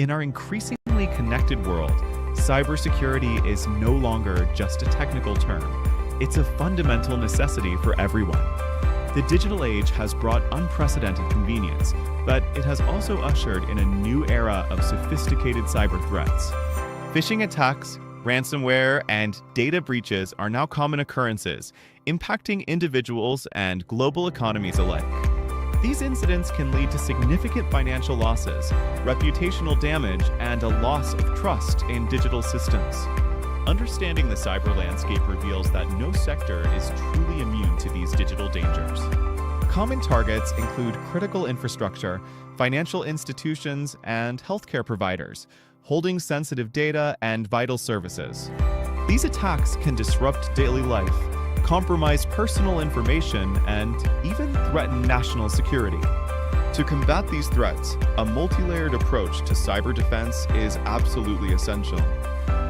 In our increasingly connected world, cybersecurity is no longer just a technical term. It's a fundamental necessity for everyone. The digital age has brought unprecedented convenience, but it has also ushered in a new era of sophisticated cyber threats. Phishing attacks, ransomware, and data breaches are now common occurrences, impacting individuals and global economies alike. These incidents can lead to significant financial losses, reputational damage, and a loss of trust in digital systems. Understanding the cyber landscape reveals that no sector is truly immune to these digital dangers. Common targets include critical infrastructure, financial institutions, and healthcare providers, holding sensitive data and vital services. These attacks can disrupt daily life, compromise personal information, and even threaten national security. To combat these threats, a multi-layered approach to cyber defense is absolutely essential.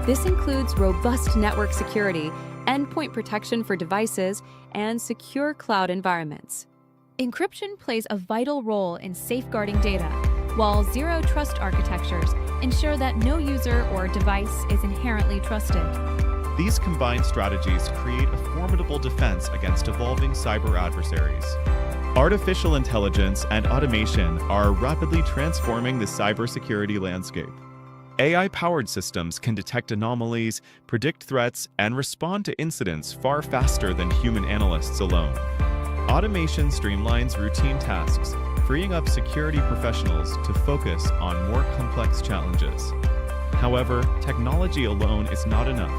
This includes robust network security, endpoint protection for devices, and secure cloud environments. Encryption plays a vital role in safeguarding data, while zero-trust architectures ensure that no user or device is inherently trusted. These combined strategies create a formidable defense against evolving cyber adversaries. Artificial intelligence and automation are rapidly transforming the cybersecurity landscape. AI-powered systems can detect anomalies, predict threats, and respond to incidents far faster than human analysts alone. Automation streamlines routine tasks, freeing up security professionals to focus on more complex challenges. However, technology alone is not enough.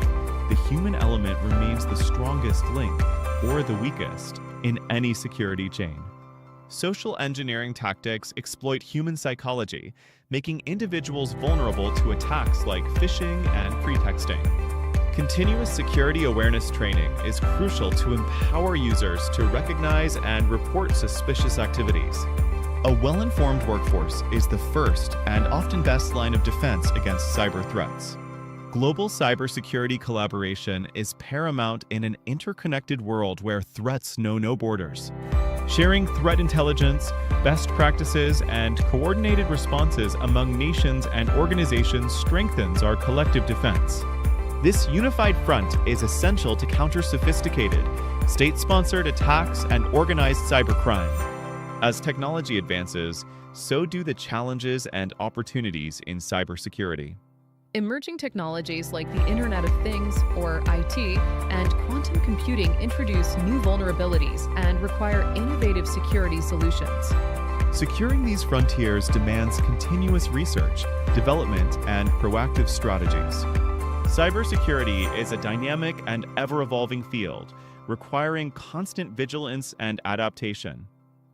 The human element remains the strongest link, or the weakest, in any security chain. Social engineering tactics exploit human psychology, making individuals vulnerable to attacks like phishing and pretexting. Continuous security awareness training is crucial to empower users to recognize and report suspicious activities. A well-informed workforce is the first and often best line of defense against cyber threats. Global cybersecurity collaboration is paramount in an interconnected world where threats know no borders. Sharing threat intelligence, best practices, and coordinated responses among nations and organizations strengthens our collective defense. This unified front is essential to counter sophisticated, state-sponsored attacks and organized cybercrime. As technology advances, so do the challenges and opportunities in cybersecurity. Emerging technologies like the Internet of Things, or IT, and quantum computing introduce new vulnerabilities and require innovative security solutions. Securing these frontiers demands continuous research, development, and proactive strategies. Cybersecurity is a dynamic and ever-evolving field, requiring constant vigilance and adaptation.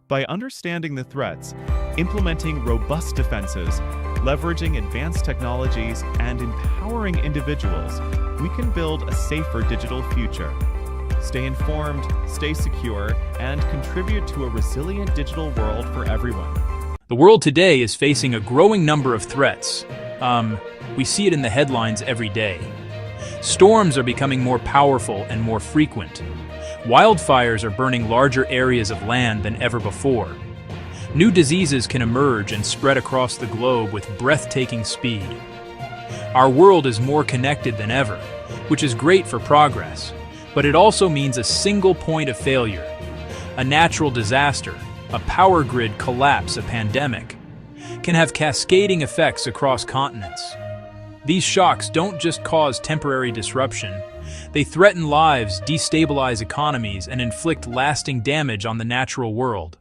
By understanding the threats, implementing robust defenses, leveraging advanced technologies, and empowering individuals, we can build a safer digital future. Stay informed, stay secure, and contribute to a resilient digital world for everyone. The world today is facing a growing number of threats. We see it in the headlines every day. Storms are becoming more powerful and more frequent. Wildfires are burning larger areas of land than ever before. New diseases can emerge and spread across the globe with breathtaking speed. Our world is more connected than ever, which is great for progress, but it also means a single point of failure. A natural disaster, a power grid collapse, a pandemic, can have cascading effects across continents. These shocks don't just cause temporary disruption, they threaten lives, destabilize economies, and inflict lasting damage on the natural world.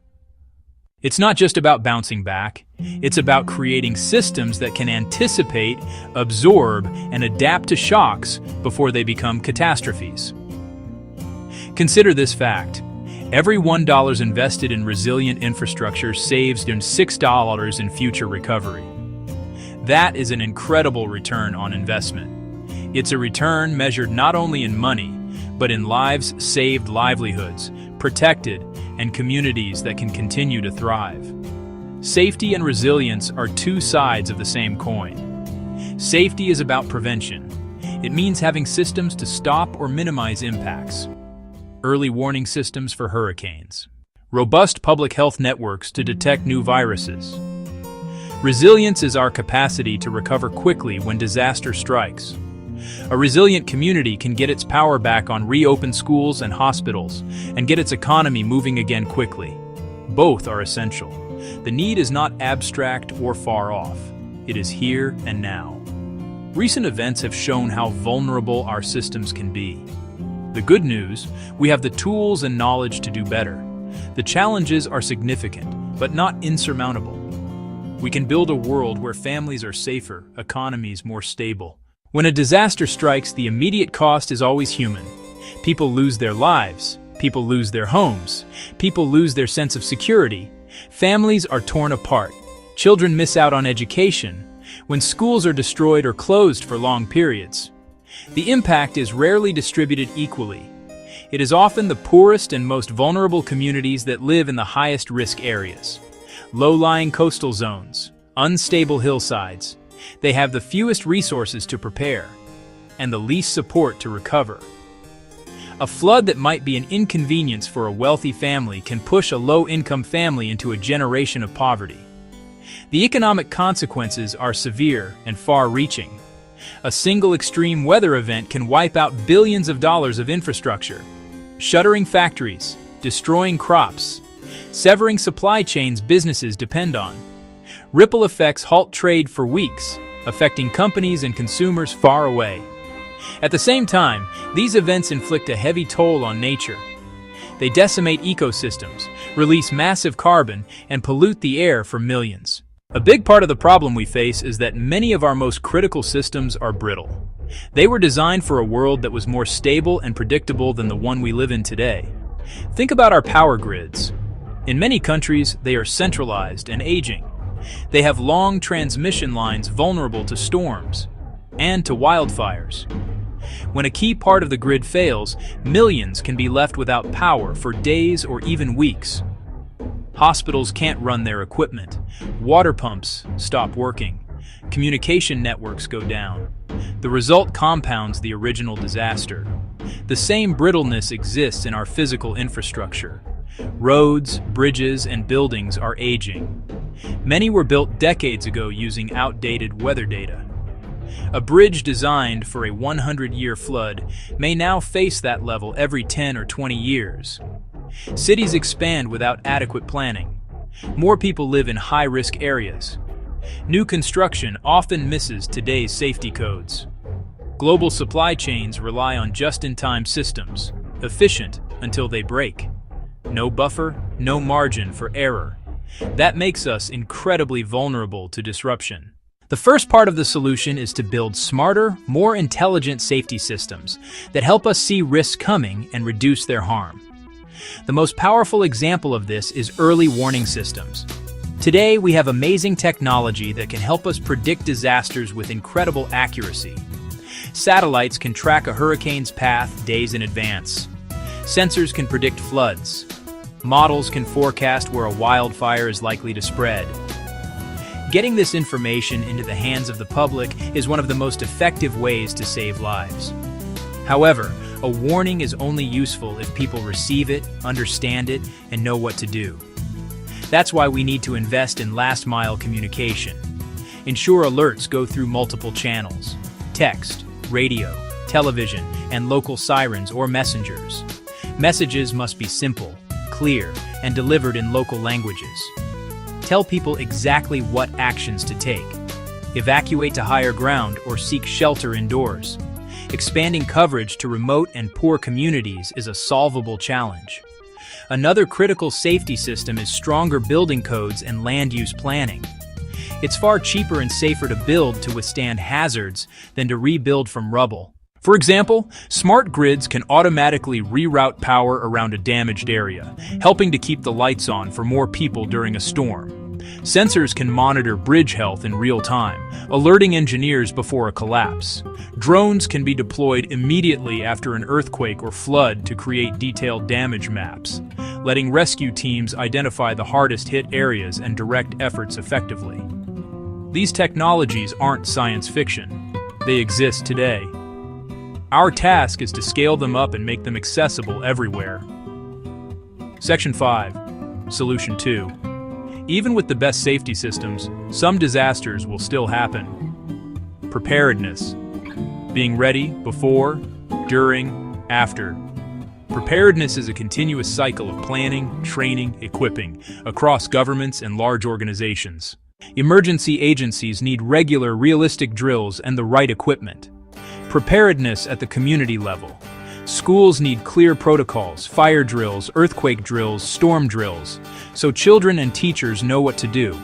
It's not just about bouncing back, it's about creating systems that can anticipate, absorb, and adapt to shocks before they become catastrophes. Consider this fact. Every $1 invested in resilient infrastructure saves $6 in future recovery. That is an incredible return on investment. It's a return measured not only in money, but in lives saved, livelihoods protected, and communities that can continue to thrive. Safety and resilience are two sides of the same coin. Safety is about prevention. It means having systems to stop or minimize impacts. Early warning systems for hurricanes. Robust public health networks to detect new viruses. Resilience is our capacity to recover quickly when disaster strikes. A resilient community can get its power back on reopened schools and hospitals and get its economy moving again quickly. Both are essential. The need is not abstract or far off. It is here and now. Recent events have shown how vulnerable our systems can be. The good news, we have the tools and knowledge to do better. The challenges are significant, but not insurmountable. We can build a world where families are safer, economies more stable. When a disaster strikes, the immediate cost is always human. People lose their lives. People lose their homes. People lose their sense of security. Families are torn apart. Children miss out on education. When schools are destroyed or closed for long periods. The impact is rarely distributed equally. It is often the poorest and most vulnerable communities that live in the highest risk areas. Low-lying coastal zones, unstable hillsides. They have the fewest resources to prepare and the least support to recover. A flood that might be an inconvenience for a wealthy family can push a low-income family into a generation of poverty. The economic consequences are severe and far-reaching. A single extreme weather event can wipe out billions of dollars of infrastructure, shuttering factories, destroying crops, severing supply chains businesses depend on. Ripple effects halt trade for weeks, affecting companies and consumers far away. At the same time, these events inflict a heavy toll on nature. They decimate ecosystems, release massive carbon, and pollute the air for millions. A big part of the problem we face is that many of our most critical systems are brittle. They were designed for a world that was more stable and predictable than the one we live in today. Think about our power grids. In many countries, they are centralized and aging. They have long transmission lines vulnerable to storms and to wildfires. When a key part of the grid fails, millions can be left without power for days or even weeks. Hospitals can't run their equipment. Water pumps stop working. Communication networks go down. The result compounds the original disaster. The same brittleness exists in our physical infrastructure. Roads, bridges, and buildings are aging. Many were built decades ago using outdated weather data. A bridge designed for a 100-year flood may now face that level every 10 or 20 years. Cities expand without adequate planning. More people live in high-risk areas. New construction often misses today's safety codes. Global supply chains rely on just-in-time systems, efficient until they break. No buffer, no margin for error. That makes us incredibly vulnerable to disruption. The first part of the solution is to build smarter, more intelligent safety systems that help us see risks coming and reduce their harm. The most powerful example of this is early warning systems. Today, we have amazing technology that can help us predict disasters with incredible accuracy. Satellites can track a hurricane's path days in advance. Sensors can predict floods. Models can forecast where a wildfire is likely to spread. Getting this information into the hands of the public is one of the most effective ways to save lives. However, a warning is only useful if people receive it, understand it, and know what to do. That's why we need to invest in last-mile communication. Ensure alerts go through multiple channels: text, radio, television, and local sirens or messengers. Messages must be simple, clear, and delivered in local languages. Tell people exactly what actions to take. Evacuate to higher ground or seek shelter indoors. Expanding coverage to remote and poor communities is a solvable challenge. Another critical safety system is stronger building codes and land use planning. It's far cheaper and safer to build to withstand hazards than to rebuild from rubble. For example, smart grids can automatically reroute power around a damaged area, helping to keep the lights on for more people during a storm. Sensors can monitor bridge health in real time, alerting engineers before a collapse. Drones can be deployed immediately after an earthquake or flood to create detailed damage maps, letting rescue teams identify the hardest hit areas and direct efforts effectively. These technologies aren't science fiction. They exist today. Our task is to scale them up and make them accessible everywhere. Section 5. Solution 2. Even with the best safety systems, some disasters will still happen. Preparedness. Being ready before, during, after. Preparedness is a continuous cycle of planning, training, equipping across governments and large organizations. Emergency agencies need regular, realistic drills and the right equipment. Preparedness at the community level. Schools need clear protocols, fire drills, earthquake drills, storm drills, so children and teachers know what to do.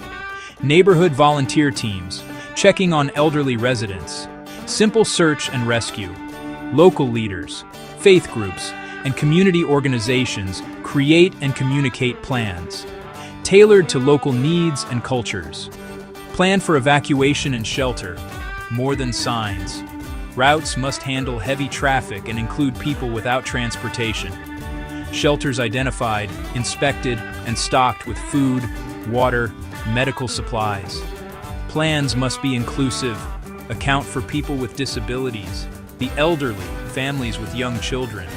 Neighborhood volunteer teams, checking on elderly residents. Simple search and rescue. Local leaders, faith groups, and community organizations create and communicate plans, tailored to local needs and cultures. Plan for evacuation and shelter, more than signs. Routes must handle heavy traffic and include people without transportation. Shelters identified, inspected, and stocked with food, water, medical supplies. Plans must be inclusive, account for people with disabilities, the elderly, families with young children.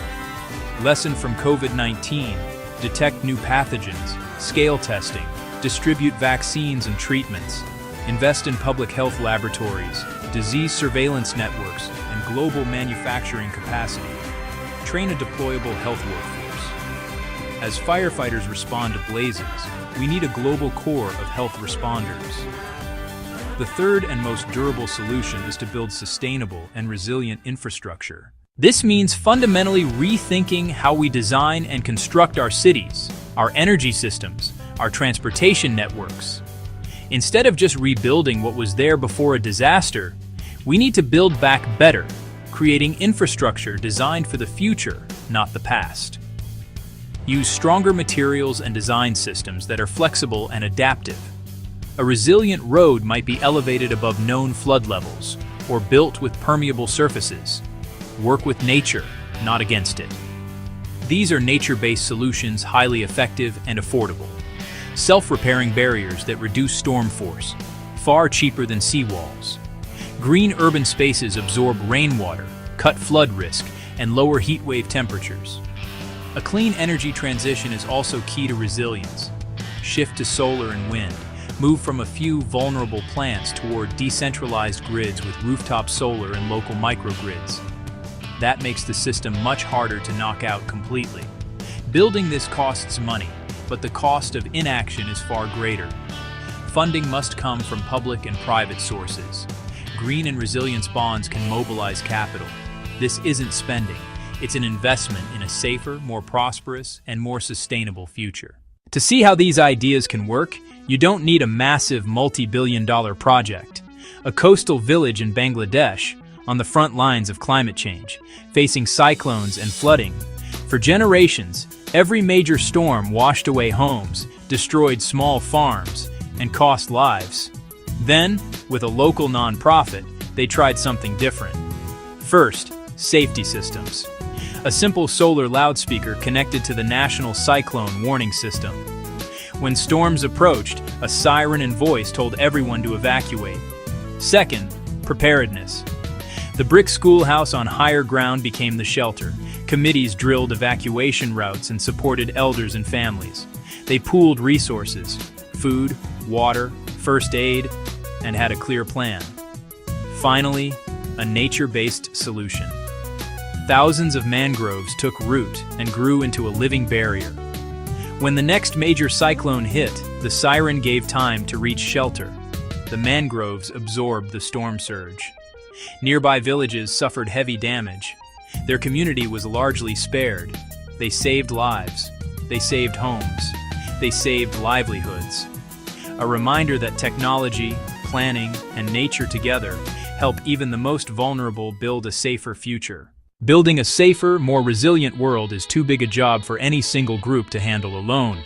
Lesson from COVID-19, detect new pathogens, scale testing, distribute vaccines and treatments, invest in public health laboratories, disease surveillance networks, and global manufacturing capacity. Train a deployable health workforce. As firefighters respond to blazes, we need a global core of health responders. The third and most durable solution is to build sustainable and resilient infrastructure. This means fundamentally rethinking how we design and construct our cities, our energy systems, our transportation networks. Instead of just rebuilding what was there before a disaster, we need to build back better, creating infrastructure designed for the future, not the past. Use stronger materials and design systems that are flexible and adaptive. A resilient road might be elevated above known flood levels or built with permeable surfaces. Work with nature, not against it. These are nature-based solutions, highly effective and affordable. Self-repairing barriers that reduce storm force, far cheaper than seawalls. Green urban spaces absorb rainwater, cut flood risk, and lower heat wave temperatures. A clean energy transition is also key to resilience. Shift to solar and wind. Move from a few vulnerable plants toward decentralized grids with rooftop solar and local microgrids. That makes the system much harder to knock out completely. Building this costs money, but the cost of inaction is far greater. Funding must come from public and private sources. Green and resilience bonds can mobilize capital. This isn't spending, it's an investment in a safer, more prosperous, and more sustainable future. To see how these ideas can work, you don't need a massive multi-billion-dollar project. A coastal village in Bangladesh, on the front lines of climate change, facing cyclones and flooding. For generations, every major storm washed away homes, destroyed small farms, and cost lives. Then, with a local nonprofit, they tried something different. First, safety systems. A simple solar loudspeaker connected to the national cyclone warning system. When storms approached, a siren and voice told everyone to evacuate. Second, preparedness. The brick schoolhouse on higher ground became the shelter. Committees drilled evacuation routes and supported elders and families. They pooled resources, food, water, first aid, and had a clear plan. Finally, a nature-based solution. Thousands of mangroves took root and grew into a living barrier. When the next major cyclone hit, the siren gave time to reach shelter. The mangroves absorbed the storm surge. Nearby villages suffered heavy damage. Their community was largely spared. They saved lives. They saved homes. They saved livelihoods. A reminder that technology, planning, and nature together help even the most vulnerable build a safer future. Building a safer, more resilient world is too big a job for any single group to handle alone.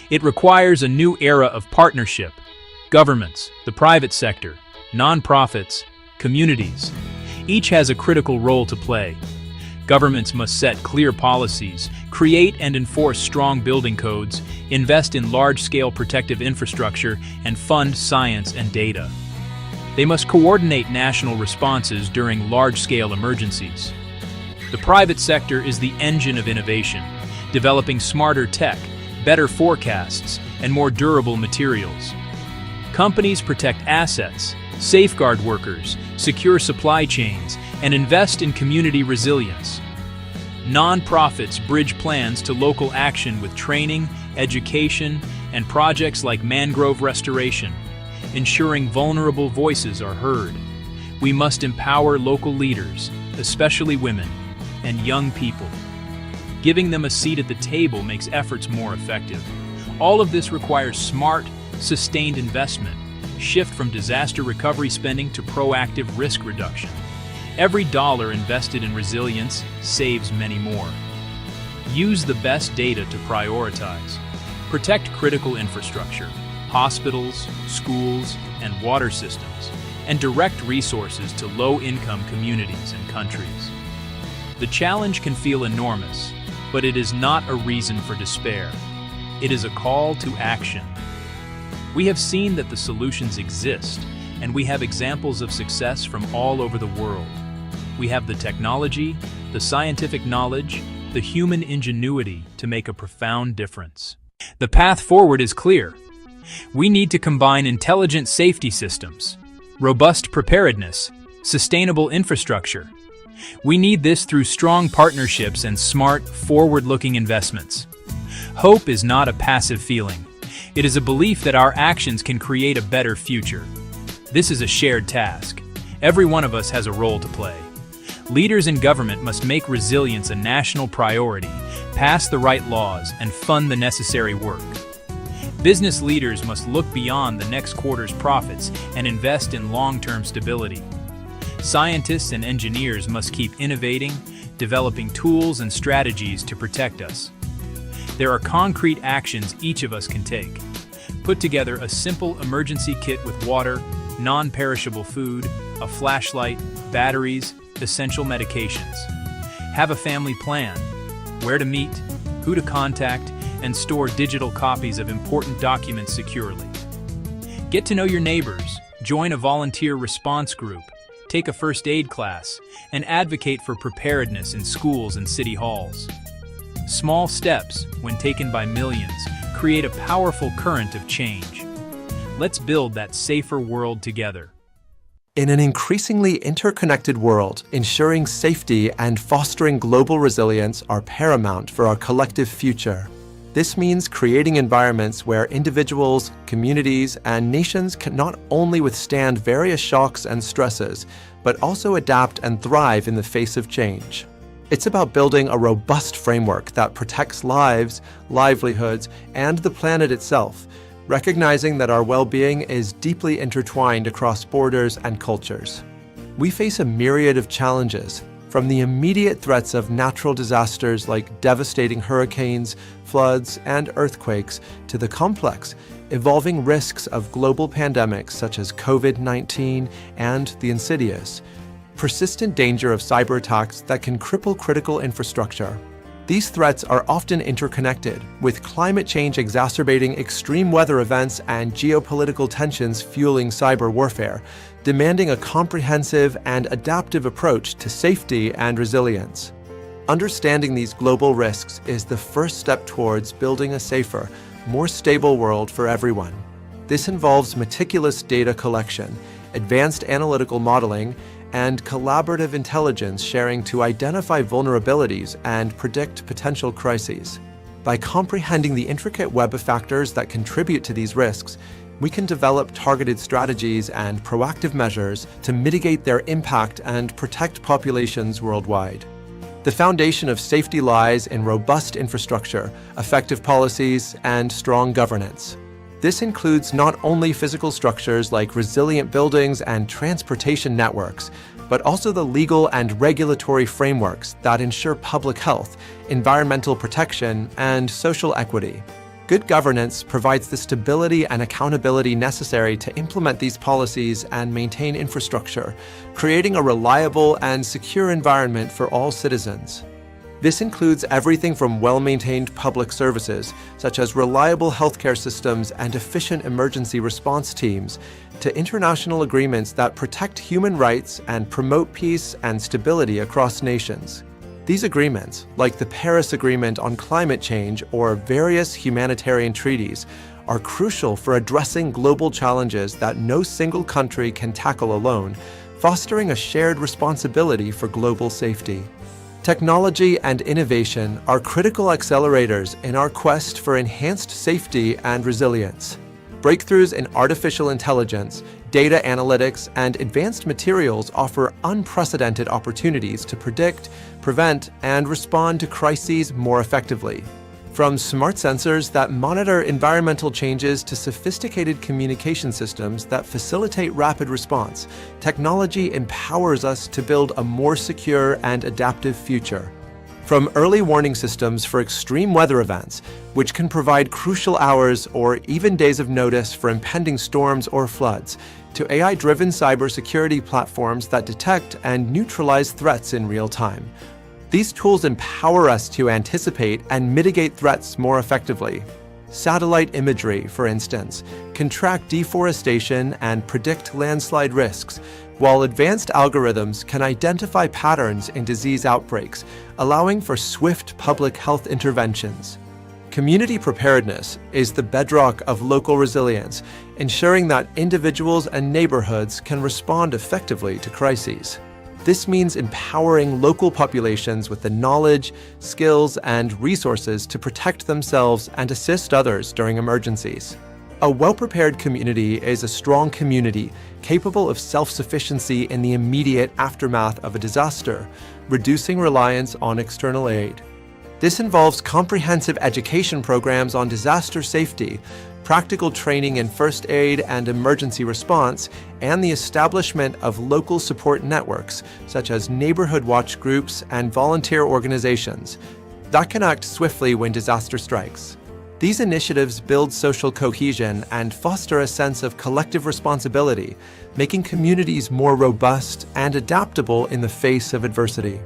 It requires a new era of partnership. Governments, the private sector, nonprofits, communities. Each has a critical role to play. Governments must set clear policies, create and enforce strong building codes, invest in large-scale protective infrastructure, and fund science and data. They must coordinate national responses during large-scale emergencies. The private sector is the engine of innovation, developing smarter tech, better forecasts, and more durable materials. Companies protect assets, safeguard workers, secure supply chains, and invest in community resilience. Nonprofits bridge plans to local action with training, education, and projects like mangrove restoration, ensuring vulnerable voices are heard. We must empower local leaders, especially women and young people. Giving them a seat at the table makes efforts more effective. All of this requires smart, sustained investment, shift from disaster recovery spending to proactive risk reduction. Every dollar invested in resilience saves many more. Use the best data to prioritize. Protect critical infrastructure, hospitals, schools, and water systems, and direct resources to low-income communities and countries. The challenge can feel enormous, but it is not a reason for despair. It is a call to action. We have seen that the solutions exist, and we have examples of success from all over the world. We have the technology, the scientific knowledge, the human ingenuity to make a profound difference. The path forward is clear. We need to combine intelligent safety systems, robust preparedness, sustainable infrastructure. We need this through strong partnerships and smart, forward-looking investments. Hope is not a passive feeling. It is a belief that our actions can create a better future. This is a shared task. Every one of us has a role to play. Leaders in government must make resilience a national priority, pass the right laws, and fund the necessary work. Business leaders must look beyond the next quarter's profits and invest in long-term stability. Scientists and engineers must keep innovating, developing tools and strategies to protect us. There are concrete actions each of us can take. Put together a simple emergency kit with water, non-perishable food, a flashlight, batteries, essential medications. Have a family plan, where to meet, who to contact, and store digital copies of important documents securely. Get to know your neighbors, join a volunteer response group, take a first aid class, and advocate for preparedness in schools and city halls. Small steps, when taken by millions, create a powerful current of change. Let's build that safer world together. In an increasingly interconnected world, ensuring safety and fostering global resilience are paramount for our collective future. This means creating environments where individuals, communities, and nations can not only withstand various shocks and stresses, but also adapt and thrive in the face of change. It's about building a robust framework that protects lives, livelihoods, and the planet itself, recognizing that our well-being is deeply intertwined across borders and cultures. We face a myriad of challenges, from the immediate threats of natural disasters like devastating hurricanes, floods, and earthquakes, to the complex, evolving risks of global pandemics such as COVID-19 and the insidious, persistent danger of cyber attacks that can cripple critical infrastructure. These threats are often interconnected, with climate change exacerbating extreme weather events and geopolitical tensions fueling cyber warfare, demanding a comprehensive and adaptive approach to safety and resilience. Understanding these global risks is the first step towards building a safer, more stable world for everyone. This involves meticulous data collection, advanced analytical modeling, and collaborative intelligence sharing to identify vulnerabilities and predict potential crises. By comprehending the intricate web of factors that contribute to these risks, we can develop targeted strategies and proactive measures to mitigate their impact and protect populations worldwide. The foundation of safety lies in robust infrastructure, effective policies, and strong governance. This includes not only physical structures like resilient buildings and transportation networks, but also the legal and regulatory frameworks that ensure public health, environmental protection, and social equity. Good governance provides the stability and accountability necessary to implement these policies and maintain infrastructure, creating a reliable and secure environment for all citizens. This includes everything from well-maintained public services, such as reliable healthcare systems and efficient emergency response teams, to international agreements that protect human rights and promote peace and stability across nations. These agreements, like the Paris Agreement on Climate Change or various humanitarian treaties, are crucial for addressing global challenges that no single country can tackle alone, fostering a shared responsibility for global safety. Technology and innovation are critical accelerators in our quest for enhanced safety and resilience. Breakthroughs in artificial intelligence, data analytics, and advanced materials offer unprecedented opportunities to predict, prevent, and respond to crises more effectively. From smart sensors that monitor environmental changes to sophisticated communication systems that facilitate rapid response, technology empowers us to build a more secure and adaptive future. From early warning systems for extreme weather events, which can provide crucial hours or even days of notice for impending storms or floods, to AI-driven cybersecurity platforms that detect and neutralize threats in real time. These tools empower us to anticipate and mitigate threats more effectively. Satellite imagery, for instance, can track deforestation and predict landslide risks, while advanced algorithms can identify patterns in disease outbreaks, allowing for swift public health interventions. Community preparedness is the bedrock of local resilience, ensuring that individuals and neighborhoods can respond effectively to crises. This means empowering local populations with the knowledge, skills, and resources to protect themselves and assist others during emergencies. A well-prepared community is a strong community capable of self-sufficiency in the immediate aftermath of a disaster, reducing reliance on external aid. This involves comprehensive education programs on disaster safety, practical training in first aid and emergency response, and the establishment of local support networks, such as neighborhood watch groups and volunteer organizations, that can act swiftly when disaster strikes. These initiatives build social cohesion and foster a sense of collective responsibility, making communities more robust and adaptable in the face of adversity.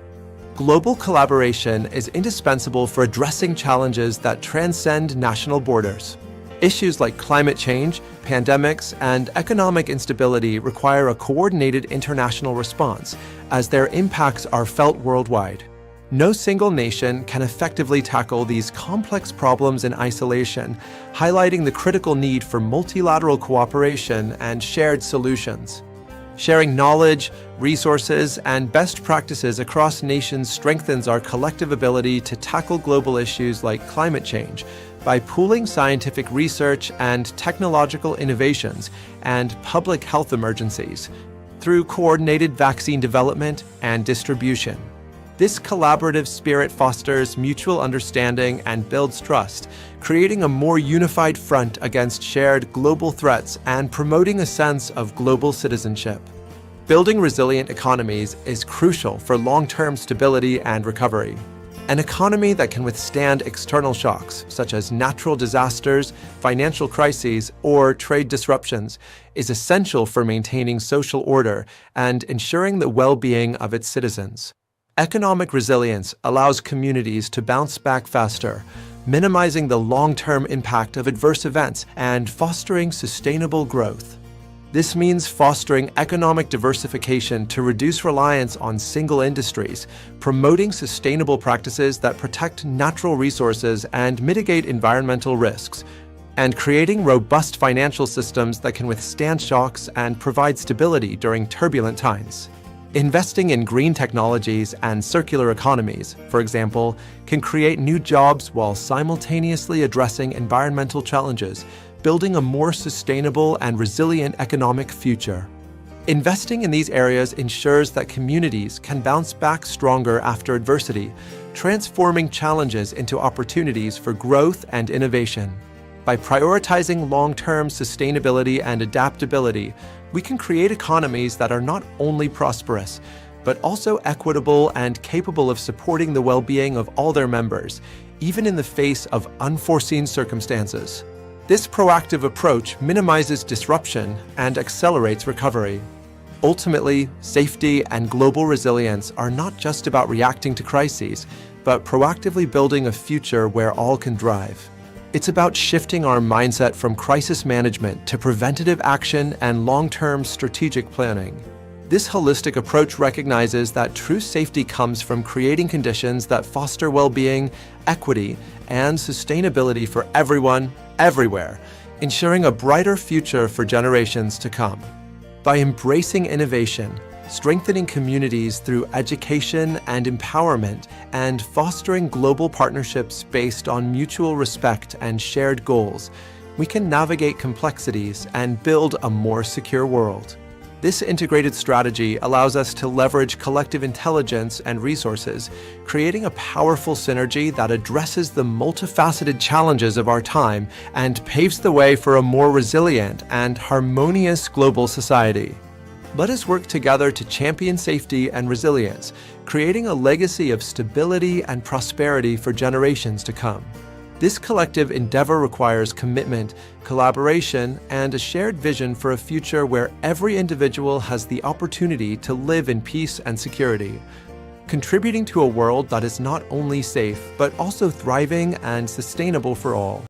Global collaboration is indispensable for addressing challenges that transcend national borders. Issues like climate change, pandemics, and economic instability require a coordinated international response, as their impacts are felt worldwide. No single nation can effectively tackle these complex problems in isolation, highlighting the critical need for multilateral cooperation and shared solutions. Sharing knowledge, resources, and best practices across nations strengthens our collective ability to tackle global issues like climate change by pooling scientific research and technological innovations and public health emergencies through coordinated vaccine development and distribution. This collaborative spirit fosters mutual understanding and builds trust, creating a more unified front against shared global threats and promoting a sense of global citizenship. Building resilient economies is crucial for long-term stability and recovery. An economy that can withstand external shocks, such as natural disasters, financial crises, or trade disruptions, is essential for maintaining social order and ensuring the well-being of its citizens. Economic resilience allows communities to bounce back faster, minimizing the long-term impact of adverse events and fostering sustainable growth. This means fostering economic diversification to reduce reliance on single industries, promoting sustainable practices that protect natural resources and mitigate environmental risks, and creating robust financial systems that can withstand shocks and provide stability during turbulent times. Investing in green technologies and circular economies, for example, can create new jobs while simultaneously addressing environmental challenges, building a more sustainable and resilient economic future. Investing in these areas ensures that communities can bounce back stronger after adversity, transforming challenges into opportunities for growth and innovation. By prioritizing long-term sustainability and adaptability, we can create economies that are not only prosperous, but also equitable and capable of supporting the well-being of all their members, even in the face of unforeseen circumstances. This proactive approach minimizes disruption and accelerates recovery. Ultimately, safety and global resilience are not just about reacting to crises, but proactively building a future where all can thrive. It's about shifting our mindset from crisis management to preventative action and long-term strategic planning. This holistic approach recognizes that true safety comes from creating conditions that foster well-being, equity, and sustainability for everyone, everywhere, ensuring a brighter future for generations to come. By embracing innovation, strengthening communities through education and empowerment, and fostering global partnerships based on mutual respect and shared goals, we can navigate complexities and build a more secure world. This integrated strategy allows us to leverage collective intelligence and resources, creating a powerful synergy that addresses the multifaceted challenges of our time and paves the way for a more resilient and harmonious global society. Let us work together to champion safety and resilience, creating a legacy of stability and prosperity for generations to come. This collective endeavor requires commitment, collaboration, and a shared vision for a future where every individual has the opportunity to live in peace and security, contributing to a world that is not only safe, but also thriving and sustainable for all.